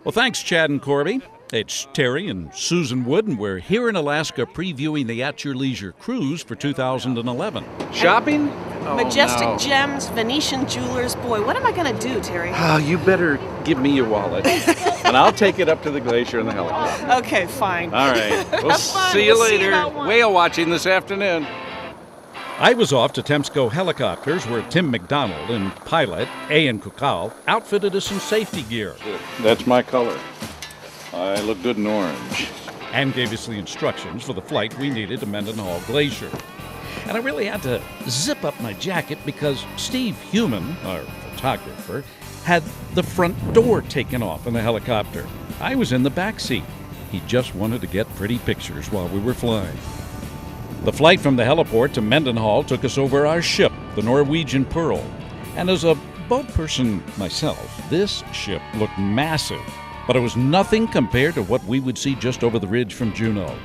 Well, thanks, Chad and Corby. It's Terry and Susan Wood, and we're here in Alaska previewing the At Your Leisure cruise for 2011. Shopping? Majestic gems, Venetian jewelers. Boy, what am I going to do, Terry? Oh, you better give me your wallet, and I'll take it up to the glacier in the helicopter. Okay, fine. All right. We'll see you later. Whale watching this afternoon. I was off to Temsco Helicopters, where Tim McDonald and pilot Ian Kukal outfitted us in safety gear. That's my color. I look good in orange. And gave us the instructions for the flight we needed to Mendenhall Glacier. And I really had to zip up my jacket because Steve Human, our photographer, had the front door taken off in the helicopter. I was in the back seat. He just wanted to get pretty pictures while we were flying. The flight from the heliport to Mendenhall took us over our ship, the Norwegian Pearl. And as a boat person myself, this ship looked massive, but it was nothing compared to what we would see just over the ridge from Juneau.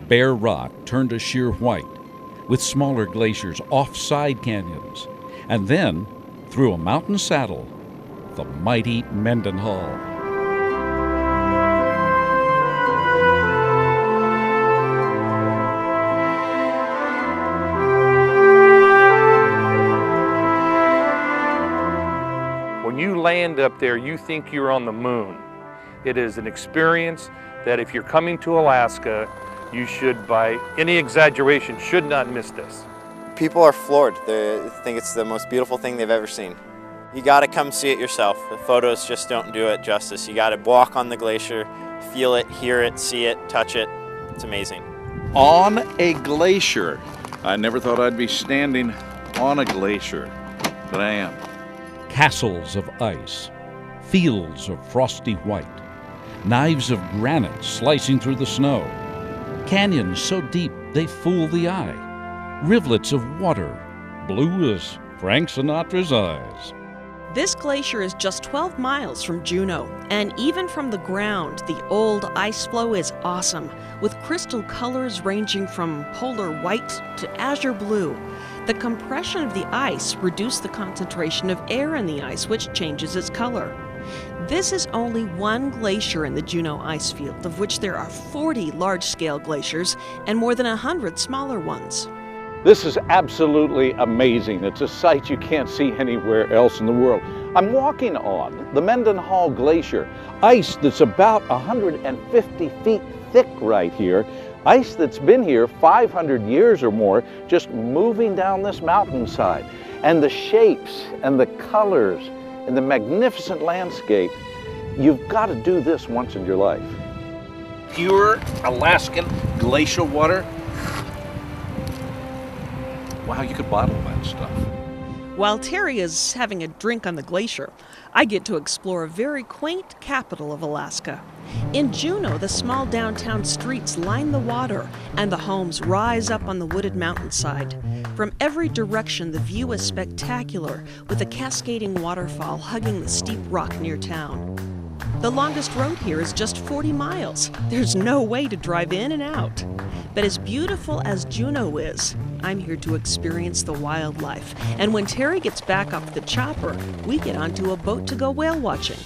Bare rock turned to sheer white, with smaller glaciers off side canyons, and then, through a mountain saddle, the mighty Mendenhall. When you land up there, you think you're on the moon. It is an experience that if you're coming to Alaska, you should, by any exaggeration, should not miss this. People are floored. They think it's the most beautiful thing they've ever seen. You gotta come see it yourself. The photos just don't do it justice. You gotta walk on the glacier, feel it, hear it, see it, touch it. It's amazing. On a glacier. I never thought I'd be standing on a glacier, but I am. Castles of ice, fields of frosty white, knives of granite slicing through the snow, canyons so deep they fool the eye, rivulets of water, blue as Frank Sinatra's eyes. This glacier is just 12 miles from Juneau, and even from the ground, the old ice floe is awesome, with crystal colors ranging from polar white to azure blue. The compression of the ice reduced the concentration of air in the ice, which changes its color. This is only one glacier in the Juneau ice field, of which there are 40 large-scale glaciers and more than 100 smaller ones. This is absolutely amazing. It's a sight you can't see anywhere else in the world. I'm walking on the Mendenhall Glacier, ice that's about 150 feet thick right here, ice that's been here 500 years or more, just moving down this mountainside. And the shapes and the colors and the magnificent landscape, you've got to do this once in your life. Pure Alaskan glacial water. Wow, you could bottle that stuff. While Terry is having a drink on the glacier, I get to explore a very quaint capital of Alaska. In Juneau, the small downtown streets line the water, and the homes rise up on the wooded mountainside. From every direction, the view is spectacular, with a cascading waterfall hugging the steep rock near town. The longest road here is just 40 miles. There's no way to drive in and out. But as beautiful as Juneau is, I'm here to experience the wildlife. And when Terry gets back off the chopper, we get onto a boat to go whale watching.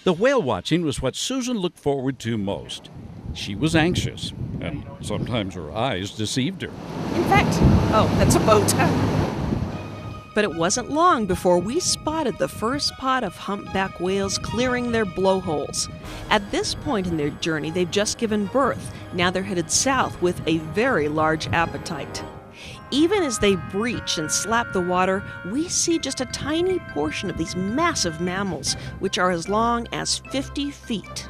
The whale watching was what Susan looked forward to most. She was anxious, and sometimes her eyes deceived her. In fact, that's a boat. But it wasn't long before we spotted the first pod of humpback whales clearing their blowholes. At this point in their journey, they've just given birth. Now they're headed south with a very large appetite. Even as they breach and slap the water, we see just a tiny portion of these massive mammals, which are as long as 50 feet.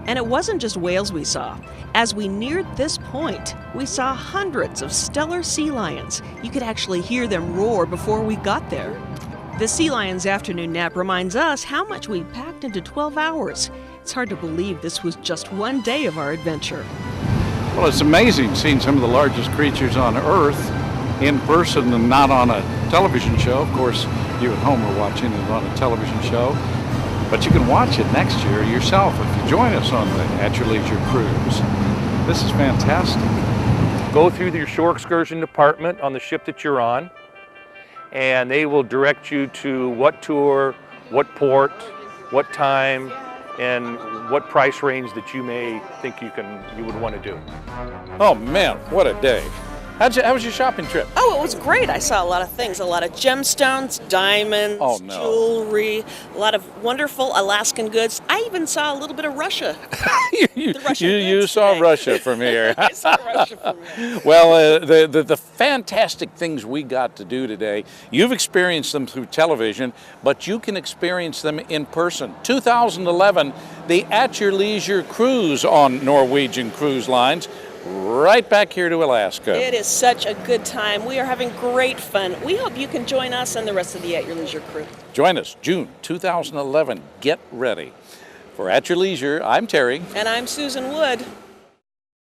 And it wasn't just whales we saw. As we neared this point, we saw hundreds of stellar sea lions. You could actually hear them roar before we got there. The sea lion's afternoon nap reminds us how much we packed into 12 hours. It's hard to believe this was just one day of our adventure. Well, it's amazing seeing some of the largest creatures on Earth in person and not on a television show. Of course, you at home are watching it on a television show. But you can watch it next year yourself if you join us on the At Your Leisure cruise. This is fantastic. Go through your shore excursion department on the ship that you're on, and they will direct you to what tour, what port, what time, and what price range that you may think you would want to do. Oh man, what a day. How was your shopping trip? Oh, it was great. I saw a lot of things, a lot of gemstones, diamonds, jewelry, a lot of wonderful Alaskan goods. I even saw a little bit of Russia. you saw Russia from here. I saw Russia from here. Well, the fantastic things we got to do today, you've experienced them through television, but you can experience them in person. 2011, the At Your Leisure cruise on Norwegian Cruise Lines, right back here to Alaska. It is such a good time. We are having great fun. We hope you can join us and the rest of the At Your Leisure crew. Join us June 2011. Get ready. For At Your Leisure, I'm Terry. And I'm Susan Wood.